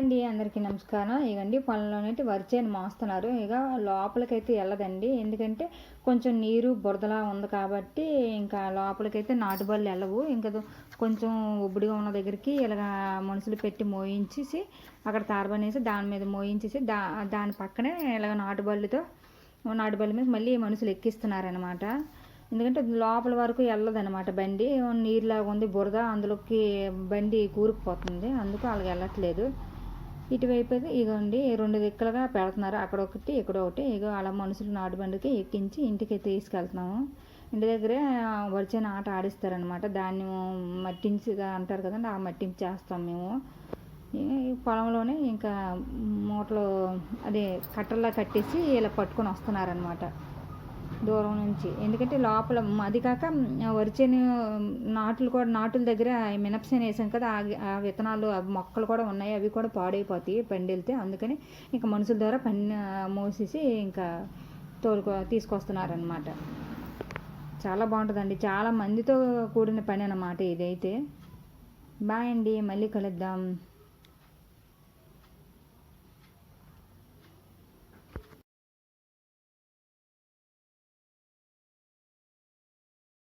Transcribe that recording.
అండి, అందరికీ నమస్కారం. ఇగండి పొలంలోనైతే వరిచేను మోస్తున్నారు. ఇక లోపలికైతే వెళ్ళదండి, ఎందుకంటే కొంచెం నీరు బురదలా ఉంది కాబట్టి ఇంకా లోపలికైతే నాటుబళ్ళు వెళ్ళవు. ఇంకా కొంచెం ఉబ్బుడిగా ఉన్న దగ్గరికి ఇలాగ మనుషులు పెట్టి మోయించేసి అక్కడ తారబనేసి దాని మీద మోయించేసి దాని పక్కనే ఇలాగ నాటుబళ్ళ మీద మళ్ళీ మనుషులు ఎక్కిస్తున్నారనమాట. ఎందుకంటే లోపల వరకు వెళ్ళదనమాట బండి, నీరులాగా ఉంది బురద, అందులోకి బండి కూరుకుపోతుంది, అందుకు వాళ్ళకి వెళ్ళట్లేదు. ఇటువైపు అయితే ఇగోండి 2 దిక్కులుగా పెడుతున్నారు, అక్కడ ఒకటి ఇక్కడ ఒకటి. ఇగో అలా మనుషులు నాటు బండికి ఎక్కించి ఇంటికి తీసుకెళ్తున్నాము. ఇంటి దగ్గరే వరిచేను ఆట ఆడిస్తారనమాట. దాన్ని మట్టించి అంటారు కదండి, ఆ మట్టించి చేస్తాం మేము. పొలంలోనే ఇంకా మూటలు అదే కట్టర్లా కట్టేసి ఇలా పట్టుకొని వస్తున్నారనమాట దూరం నుంచి. ఎందుకంటే లోపల అది కాక వరిచేను నాటుల దగ్గర మినపసేను వేసాం కదా, ఆ విత్తనాలు మొక్కలు కూడా ఉన్నాయి, అవి కూడా పాడైపోతాయి పండి వెళ్తే. అందుకని ఇంకా మనుషుల ద్వారా మోసేసి ఇంకా తీసుకొస్తున్నారనమాట. చాలా బాగుంటుందండి, చాలా మందితో కూడిన పని అన్నమాట ఇదైతే. బాయ్ అండి, మళ్ళీ కలుద్దాం.